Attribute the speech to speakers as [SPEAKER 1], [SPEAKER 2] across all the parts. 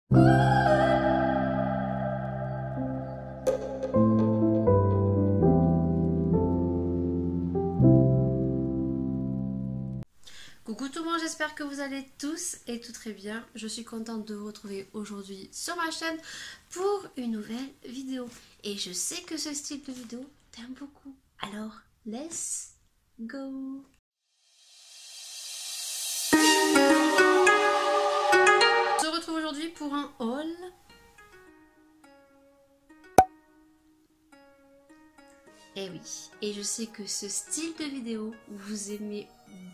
[SPEAKER 1] Coucou tout le monde, j'espère que vous allez tous et tout très bien. Je suis contente de vous retrouver aujourd'hui sur ma chaîne pour une nouvelle vidéo. Et je sais que ce style de vidéo t'aime beaucoup. Alors, let's go! On se retrouve aujourd'hui pour un haul. Et oui, et je sais que ce style de vidéo, vous aimez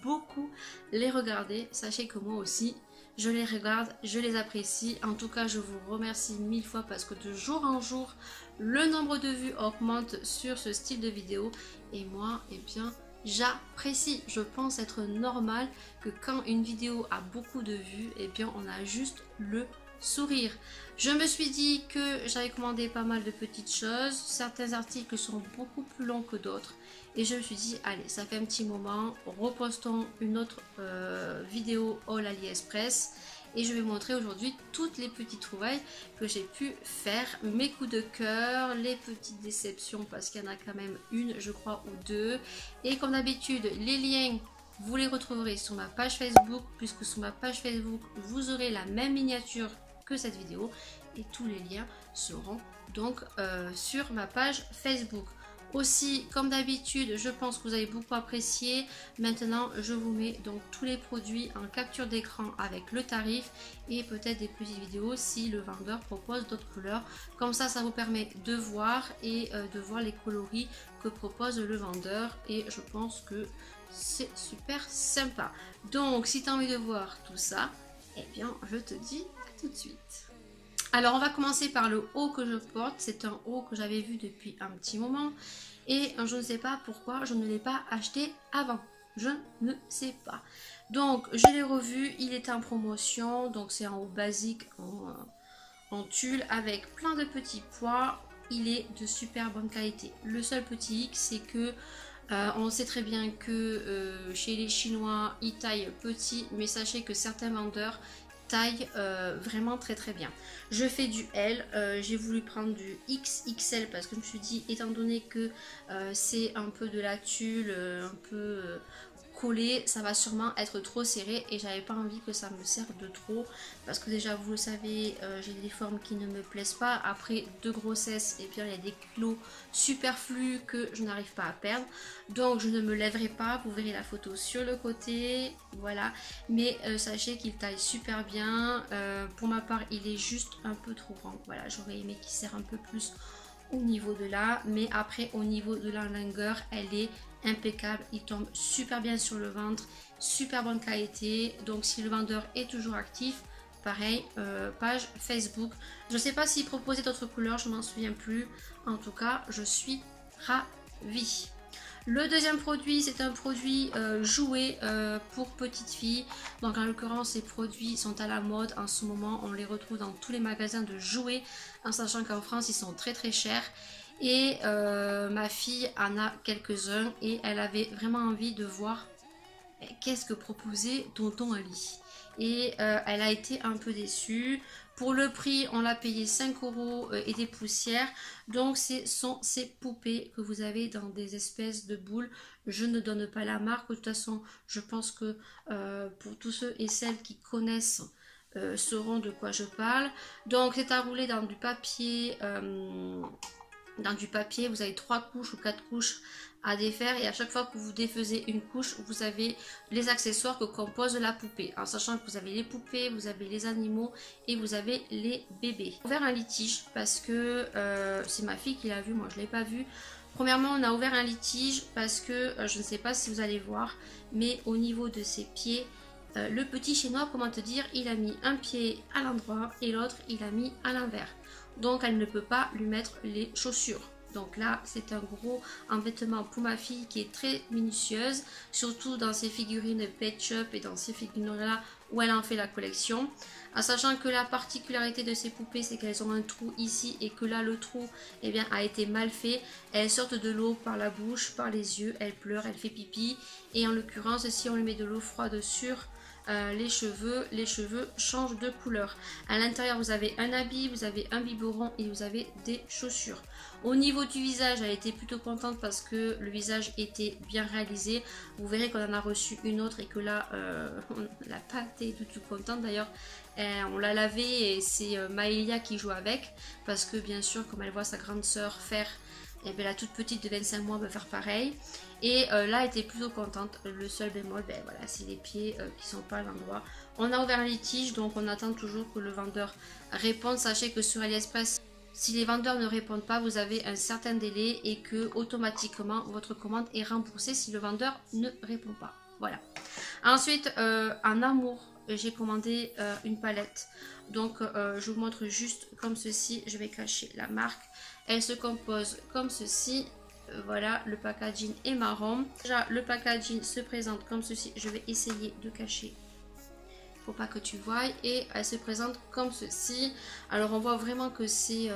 [SPEAKER 1] beaucoup les regarder. Sachez que moi aussi, je les regarde, je les apprécie. En tout cas, je vous remercie 1000 fois parce que de jour en jour, le nombre de vues augmente sur ce style de vidéo. Et moi, eh bien, j'apprécie. Je pense être normal que quand une vidéo a beaucoup de vues, eh bien, on a juste le sourire. Je me suis dit que j'avais commandé pas mal de petites choses. Certains articles sont beaucoup plus longs que d'autres. Et je me suis dit, allez, ça fait un petit moment. Repostons une autre vidéo haul AliExpress. Et je vais montrer aujourd'hui toutes les petites trouvailles que j'ai pu faire. Mes coups de cœur, les petites déceptions, parce qu'il y en a quand même une, je crois, ou deux. Et comme d'habitude, les liens, vous les retrouverez sur ma page Facebook. Puisque sur ma page Facebook, vous aurez la même miniature que cette vidéo et tous les liens seront donc sur ma page Facebook. Aussi, comme d'habitude, je pense que vous avez beaucoup apprécié. Maintenant, je vous mets donc tous les produits en capture d'écran avec le tarif et peut-être des petites vidéos si le vendeur propose d'autres couleurs. Comme ça vous permet de voir et de voir les coloris que propose le vendeur et je pense que c'est super sympa. Donc, si tu as envie de voir tout ça, eh bien, je te dis tout de suite. Alors on va commencer par le haut que je porte. C'est un haut que j'avais vu depuis un petit moment et je ne sais pas pourquoi je ne l'ai pas acheté avant. Je ne sais pas. Donc je l'ai revu, il est en promotion. Donc c'est un haut basique en tulle avec plein de petits pois. Il est de super bonne qualité. Le seul petit hic, c'est que on sait très bien que chez les Chinois ils taillent petit, mais sachez que certains vendeurs taille vraiment très bien. Je fais du L, j'ai voulu prendre du XXL parce que je me suis dit, étant donné que c'est un peu de la tulle, un peu collé, ça va sûrement être trop serré et j'avais pas envie que ça me serve de trop parce que déjà vous le savez, j'ai des formes qui ne me plaisent pas. Après 2 grossesses, et bien il y a des kilos superflus que je n'arrive pas à perdre, donc je ne me lèverai pas. Vous verrez la photo sur le côté, voilà. Mais sachez qu'il taille super bien. Pour ma part, il est juste un peu trop grand, voilà. J'aurais aimé qu'il serre un peu plus au niveau de là, mais après au niveau de la longueur, elle est impeccable. Il tombe super bien sur le ventre, super bonne qualité. Donc si le vendeur est toujours actif, pareil, page Facebook. Je ne sais pas s'il proposait d'autres couleurs, je m'en souviens plus. En tout cas, je suis ravie. Le deuxième produit, c'est un produit jouet pour petites filles. Donc en l'occurrence, ces produits sont à la mode en ce moment. On les retrouve dans tous les magasins de jouets, en sachant qu'en France, ils sont très chers. Et ma fille en a quelques-uns et elle avait vraiment envie de voir qu'est-ce que proposait Tonton Ali. Et elle a été un peu déçue. Pour le prix, on l'a payé 5 € et des poussières. Donc ce sont ces poupées que vous avez dans des espèces de boules. Je ne donne pas la marque. De toute façon, je pense que pour tous ceux et celles qui connaissent sauront de quoi je parle. Donc c'est à rouler dans du papier. Vous avez 3 couches ou 4 couches à défaire et à chaque fois que vous défaisez une couche, vous avez les accessoires que compose la poupée, en sachant que vous avez les poupées, vous avez les animaux et vous avez les bébés. On a ouvert un litige parce que c'est ma fille qui l'a vu, moi je ne l'ai pas vu. Premièrement, on a ouvert un litige parce que je ne sais pas si vous allez voir, mais au niveau de ses pieds, le petit chinois, comment te dire, il a mis un pied à l'endroit et l'autre il a mis à l'envers. Donc elle ne peut pas lui mettre les chaussures. Donc là, c'est un gros embêtement pour ma fille qui est très minutieuse, surtout dans ses figurines Pet Shop et dans ces figurines-là où elle en fait la collection. En sachant que la particularité de ces poupées, c'est qu'elles ont un trou ici et que là, le trou eh bien, a été mal fait. Elles sortent de l'eau par la bouche, par les yeux, elle pleure, elle fait pipi. Et en l'occurrence, si on lui met de l'eau froide sur les cheveux changent de couleur. À l'intérieur vous avez un habit, vous avez un biberon et vous avez des chaussures. Au niveau du visage, elle était plutôt contente parce que le visage était bien réalisé. Vous verrez qu'on en a reçu une autre et que là, on n'a pas été du tout contente. D'ailleurs, on l'a lavé et c'est Maëlia qui joue avec. Parce que bien sûr, comme elle voit sa grande sœur faire, et bien, la toute petite de 25 mois va faire pareil. Et là, elle était plutôt contente. Le seul bémol, ben, voilà, c'est les pieds qui sont pas à l'endroit. On a ouvert les tiges, donc on attend toujours que le vendeur réponde. Sachez que sur AliExpress, si les vendeurs ne répondent pas, vous avez un certain délai et que automatiquement votre commande est remboursée si le vendeur ne répond pas. Voilà. Ensuite, en amour, j'ai commandé une palette. Donc, je vous montre juste comme ceci. Je vais cacher la marque. Elle se compose comme ceci. Voilà, le packaging est marron. Déjà, le packaging se présente comme ceci. Je vais essayer de cacher pour pas que tu voies, et elle se présente comme ceci. Alors on voit vraiment que c'est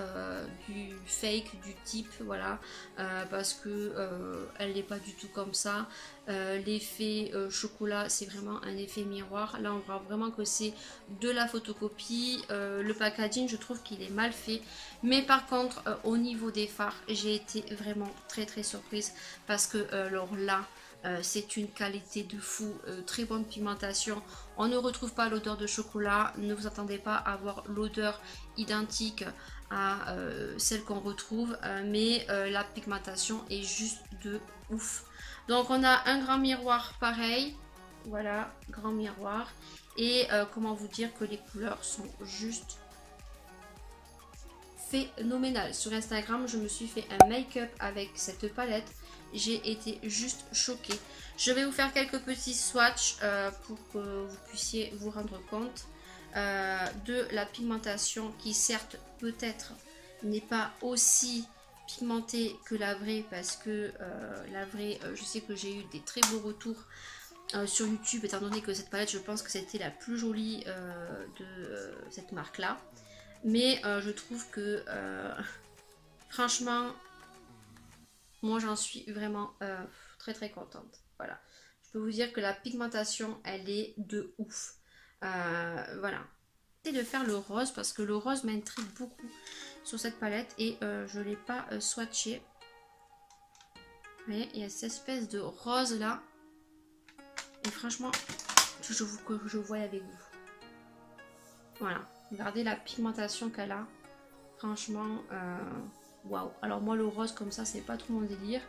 [SPEAKER 1] du fake, du type, voilà, parce que elle n'est pas du tout comme ça. L'effet chocolat, c'est vraiment un effet miroir. Là on voit vraiment que c'est de la photocopie. Le packaging, je trouve qu'il est mal fait, mais par contre au niveau des fards, j'ai été vraiment très surprise parce que alors là, c'est une qualité de fou, très bonne pigmentation. On ne retrouve pas l'odeur de chocolat, ne vous attendez pas à avoir l'odeur identique à celle qu'on retrouve, mais la pigmentation est juste de ouf. Donc on a un grand miroir pareil, voilà, grand miroir, et comment vous dire que les couleurs sont juste phénoménales. Sur Instagram, je me suis fait un make-up avec cette palette. J'ai été juste choquée. Je vais vous faire quelques petits swatchs pour que vous puissiez vous rendre compte de la pigmentation qui certes peut-être n'est pas aussi pigmentée que la vraie, parce que la vraie, je sais que j'ai eu des très beaux retours sur YouTube, étant donné que cette palette, je pense que c'était la plus jolie de cette marque là. Mais je trouve que franchement, moi j'en suis vraiment très contente. Voilà, je peux vous dire que la pigmentation, elle est de ouf. Voilà, j'essaie de faire le rose parce que le rose m'intrigue beaucoup sur cette palette et je ne l'ai pas swatché. Vous voyez, il y a cette espèce de rose là. Et franchement, que je vois avec vous. Voilà, regardez la pigmentation qu'elle a. Franchement, waouh. Alors moi, le rose comme ça, c'est pas trop mon délire.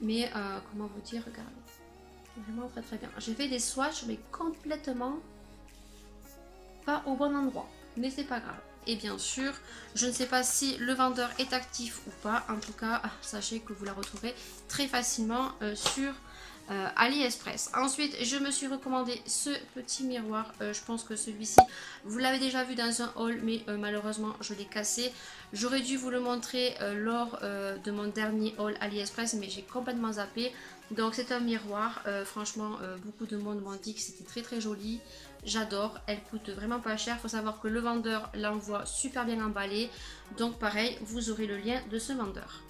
[SPEAKER 1] Mais comment vous dire, regardez. Vraiment très bien. J'ai fait des swatchs, mais complètement pas au bon endroit. Mais c'est pas grave. Et bien sûr, je ne sais pas si le vendeur est actif ou pas. En tout cas, sachez que vous la retrouverez très facilement sur AliExpress. Ensuite, je me suis recommandé ce petit miroir. Je pense que celui-ci, vous l'avez déjà vu dans un haul, mais malheureusement, je l'ai cassé. J'aurais dû vous le montrer lors de mon dernier haul AliExpress, mais j'ai complètement zappé. Donc, c'est un miroir. Franchement, beaucoup de monde m'ont dit que c'était très joli. J'adore. Elle coûte vraiment pas cher. Il faut savoir que le vendeur l'envoie super bien emballé. Donc, pareil, vous aurez le lien de ce vendeur.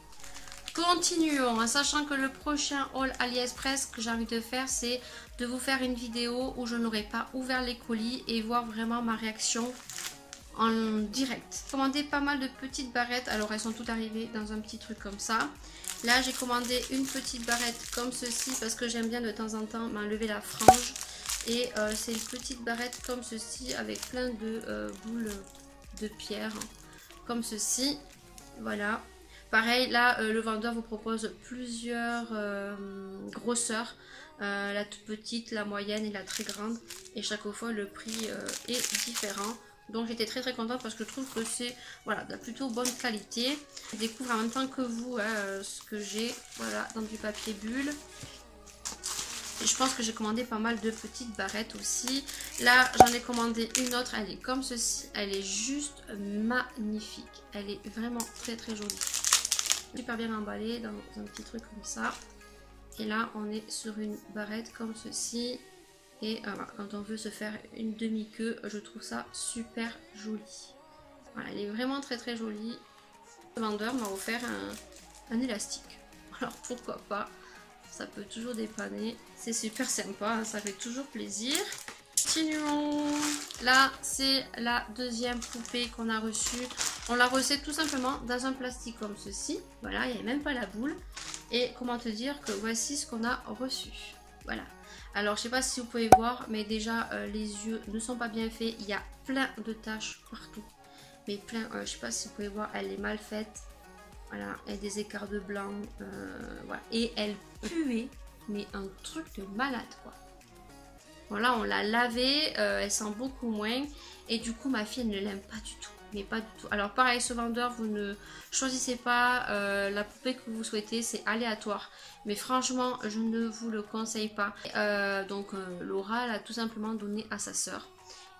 [SPEAKER 1] Continuons, en sachant que le prochain haul AliExpress que j'ai envie de faire, c'est de vous faire une vidéo où je n'aurai pas ouvert les colis et voir vraiment ma réaction en direct. J'ai commandé pas mal de petites barrettes, alors elles sont toutes arrivées dans un petit truc comme ça. Là j'ai commandé une petite barrette comme ceci parce que j'aime bien de temps en temps m'enlever la frange. Et c'est une petite barrette comme ceci avec plein de boules de pierre, comme ceci, voilà. Pareil, là, le vendeur vous propose plusieurs grosseurs, la toute petite, la moyenne et la très grande. Et chaque fois, le prix est différent. Donc, j'étais très contente parce que je trouve que c'est voilà, de la plutôt bonne qualité. Je découvre en même temps que vous ce que j'ai, voilà, dans du papier bulle. Et je pense que j'ai commandé pas mal de petites barrettes aussi. Là, j'en ai commandé une autre, elle est comme ceci. Elle est juste magnifique. Elle est vraiment très jolie. Super bien emballé dans un petit truc comme ça. Et là on est sur une barrette comme ceci. Et voilà, quand on veut se faire une demi-queue, je trouve ça super joli. Voilà, elle est vraiment très jolie. Le vendeur m'a offert un élastique. Alors pourquoi pas, ça peut toujours dépanner. C'est super sympa, ça fait toujours plaisir. Continuons. Là, c'est la deuxième poupée qu'on a reçue. On l'a reçue tout simplement dans un plastique comme ceci. Voilà, il n'y avait même pas la boule. Et comment te dire que voici ce qu'on a reçu. Voilà. Alors, je sais pas si vous pouvez voir, mais déjà, les yeux ne sont pas bien faits. Il y a plein de taches partout. Mais plein, je sais pas si vous pouvez voir, elle est mal faite. Voilà, il y a des écarts de blanc. Voilà. Et elle puait, mais un truc de malade, quoi. Voilà, on l'a lavée, elle sent beaucoup moins. Et du coup, ma fille, elle ne l'aime pas du tout. Mais pas du tout. Alors pareil, ce vendeur, vous ne choisissez pas la poupée que vous souhaitez, c'est aléatoire. Mais franchement, je ne vous le conseille pas. Donc Laura l'a tout simplement donné à sa sœur.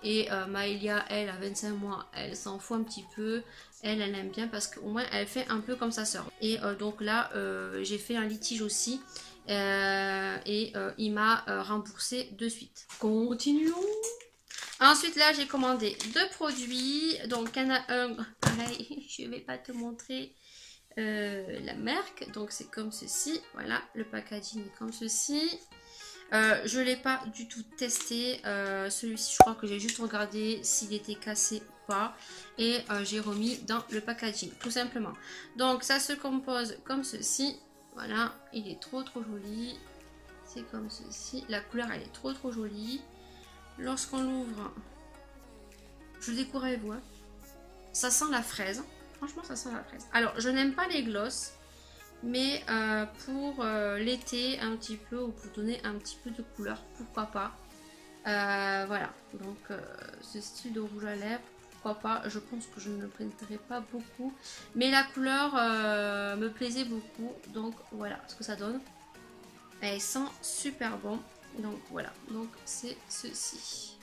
[SPEAKER 1] Et Maëlia, elle, à 25 mois, elle s'en fout un petit peu. Elle aime bien parce qu'au moins, elle fait un peu comme sa sœur. Et donc là, j'ai fait un litige aussi. Il m'a remboursé de suite. Continuons. Ensuite là j'ai commandé deux produits. Donc il y en a un, pareil, je vais pas te montrer la marque. Donc c'est comme ceci. Voilà, le packaging est comme ceci. Je l'ai pas du tout testé. Celui-ci je crois que j'ai juste regardé s'il était cassé ou pas. Et j'ai remis dans le packaging tout simplement. Donc ça se compose comme ceci. Voilà, il est trop joli. C'est comme ceci. La couleur, elle est trop jolie. Lorsqu'on l'ouvre, je le découvre avec vous. Hein. Ça sent la fraise. Franchement, ça sent la fraise. Alors, je n'aime pas les glosses. Mais pour l'été, un petit peu, ou pour donner un petit peu de couleur, pourquoi pas. Voilà. Donc, ce style de rouge à lèvres. Pas, je pense que je ne le prendrai pas beaucoup, mais la couleur me plaisait beaucoup, donc voilà ce que ça donne. Elle sent super bon, donc voilà, donc c'est ceci.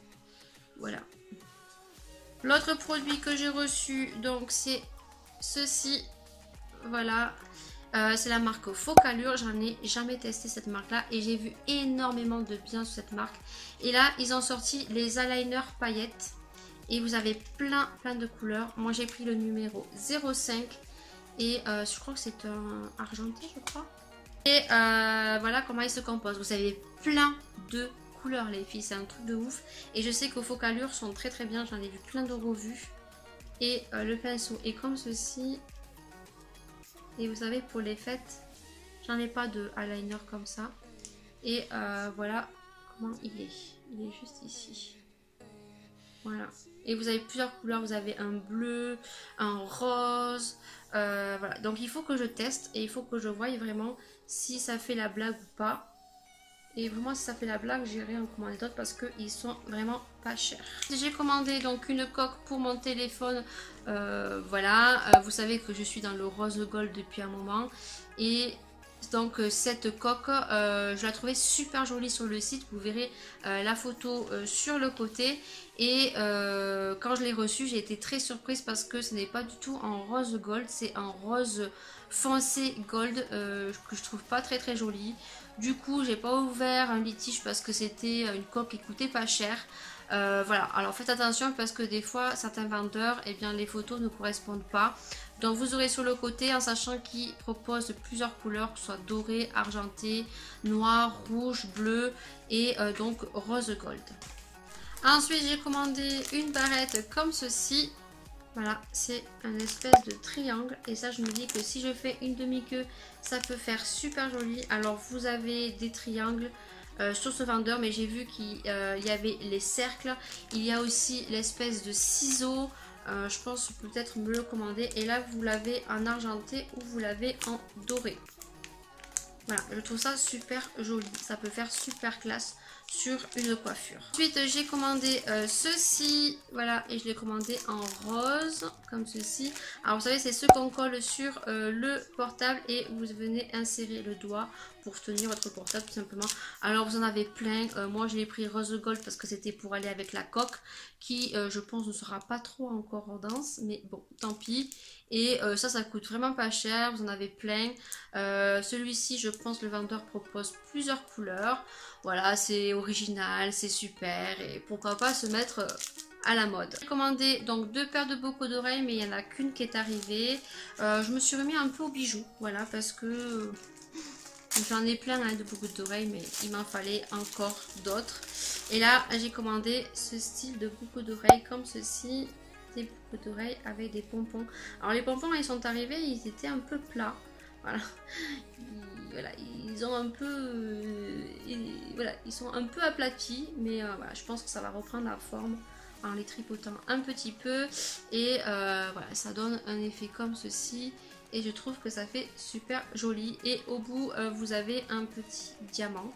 [SPEAKER 1] Voilà. L'autre produit que j'ai reçu, donc c'est ceci. Voilà. C'est la marque Focallure. J'en ai jamais testé cette marque là et j'ai vu énormément de bien sur cette marque. Et là ils ont sorti les eyeliners paillettes. Et vous avez plein de couleurs. Moi j'ai pris le numéro 05. Et je crois que c'est un argenté je crois. Et voilà comment il se compose. Vous avez plein de couleurs les filles. C'est un truc de ouf. Et je sais qu'aux Focallure sont très bien. J'en ai vu plein de revues. Et le pinceau est comme ceci. Et vous savez pour les fêtes. J'en ai pas de eyeliner comme ça. Et voilà comment il est. Il est juste ici. Voilà. Et vous avez plusieurs couleurs, vous avez un bleu, un rose, voilà. Donc il faut que je teste et il faut que je voie vraiment si ça fait la blague ou pas. Et vraiment si ça fait la blague, j'irai en commander d'autres parce qu'ils sont vraiment pas chers. J'ai commandé donc une coque pour mon téléphone, voilà. Vous savez que je suis dans le rose gold depuis un moment. Et donc cette coque, je la trouvais super jolie sur le site. Vous verrez la photo sur le côté. Et quand je l'ai reçue, j'ai été très surprise parce que ce n'est pas du tout en rose gold. C'est en rose foncé gold que je trouve pas très joli. Du coup, j'ai pas ouvert un litige parce que c'était une coque qui coûtait pas cher. Voilà, alors faites attention parce que des fois certains vendeurs, eh bien les photos ne correspondent pas. Donc vous aurez sur le côté en sachant qu'ils proposent plusieurs couleurs, que ce soit doré, argenté, noir, rouge, bleu et donc rose gold. Ensuite j'ai commandé une barrette comme ceci. Voilà, c'est un espèce de triangle et ça je me dis que si je fais une demi-queue ça peut faire super joli. Alors vous avez des triangles sur ce vendeur, mais j'ai vu qu'il y avait les cercles, il y a aussi l'espèce de ciseaux, je pense peut-être me le commander. Et là vous l'avez en argenté ou vous l'avez en doré. Voilà, je trouve ça super joli, ça peut faire super classe sur une coiffure. Ensuite j'ai commandé ceci, voilà, et je l'ai commandé en rose comme ceci. Alors vous savez c'est ce qu'on colle sur le portable et vous venez insérer le doigt pour tenir votre portable tout simplement. Alors vous en avez plein, moi je l'ai pris rose gold parce que c'était pour aller avec la coque qui je pense ne sera pas trop encore en danse, mais bon tant pis. Et ça coûte vraiment pas cher, vous en avez plein. Celui-ci je pense le vendeur propose plusieurs couleurs. Voilà, c'est original, c'est super et pourquoi pas se mettre à la mode. J'ai commandé donc deux paires de bocaux d'oreilles mais il n'y en a qu'une qui est arrivée. Je me suis remis un peu aux bijoux, voilà, parce que J'en ai plein hein, de boucles d'oreilles, mais il m'en fallait encore d'autres. Et là, j'ai commandé ce style de boucles d'oreilles comme ceci. Des boucles d'oreilles avec des pompons. Alors les pompons, ils sont arrivés, ils étaient un peu plats. Voilà, ils ont un peu... voilà, ils sont un peu aplatis, mais voilà, je pense que ça va reprendre la forme en les tripotant un petit peu. Et voilà, ça donne un effet comme ceci. Et je trouve que ça fait super joli. Et au bout, vous avez un petit diamant.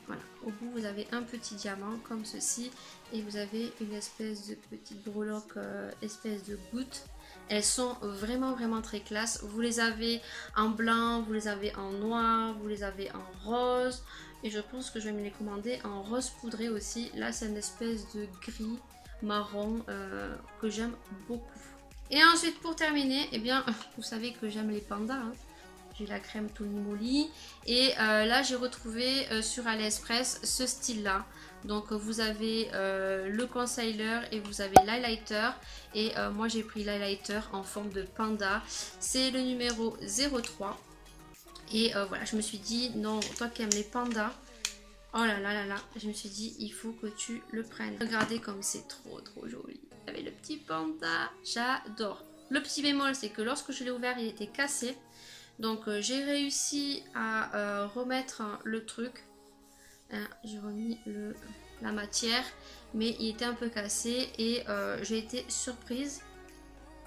[SPEAKER 1] Voilà, au bout vous avez un petit diamant comme ceci et vous avez une espèce de petite breloque, espèce de goutte. Elles sont vraiment très classe. Vous les avez en blanc, vous les avez en noir, vous les avez en rose. Et je pense que je vais me les commander en rose poudré aussi. Là c'est une espèce de gris marron que j'aime beaucoup. Et ensuite pour terminer, eh bien vous savez que j'aime les pandas. Hein. J'ai la crème Tony Moly et là j'ai retrouvé sur AliExpress ce style là. Donc vous avez le concealer et vous avez l'highlighter. Et moi j'ai pris l'highlighter en forme de panda. C'est le numéro 03. Et voilà, je me suis dit non, toi qui aimes les pandas, oh là là là là, je me suis dit il faut que tu le prennes. Regardez comme c'est trop joli. Avec le petit panda, j'adore. Le petit bémol c'est que lorsque je l'ai ouvert il était cassé. Donc j'ai réussi à remettre le truc. J'ai remis la matière, mais il était un peu cassé et j'ai été surprise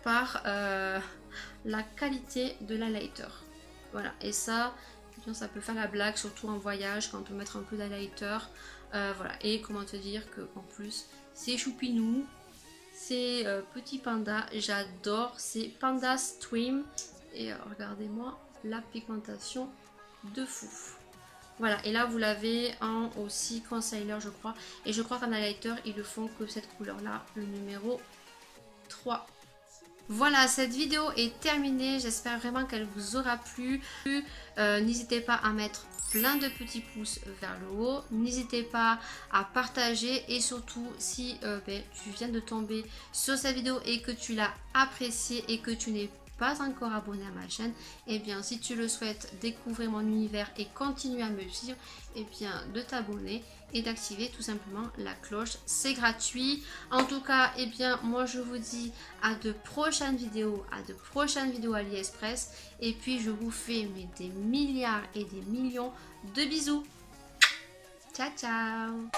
[SPEAKER 1] par la qualité de l'highlighter. Voilà, et ça, bien, ça peut faire la blague, surtout en voyage, quand on peut mettre un peu d'highlighter. Voilà, et comment te dire que en plus c'est choupinou, c'est petit panda, j'adore, c'est Panda Stream. Et regardez-moi la pigmentation de fou. Voilà, et là vous l'avez en aussi concealer je crois. Et je crois qu'en highlighter ils le font que cette couleur là, le numéro 3. Voilà, cette vidéo est terminée. J'espère vraiment qu'elle vous aura plu. N'hésitez pas à mettre plein de petits pouces vers le haut. N'hésitez pas à partager. Et surtout, si tu viens de tomber sur cette vidéo et que tu l'as appréciée et que tu n'es pas encore abonné à ma chaîne, et bien si tu le souhaites découvrir mon univers et continuer à me suivre, et bien de t'abonner et d'activer tout simplement la cloche, c'est gratuit. En tout cas, et bien moi je vous dis à de prochaines vidéos, AliExpress, et puis je vous fais des milliards et des millions de bisous. Ciao ciao.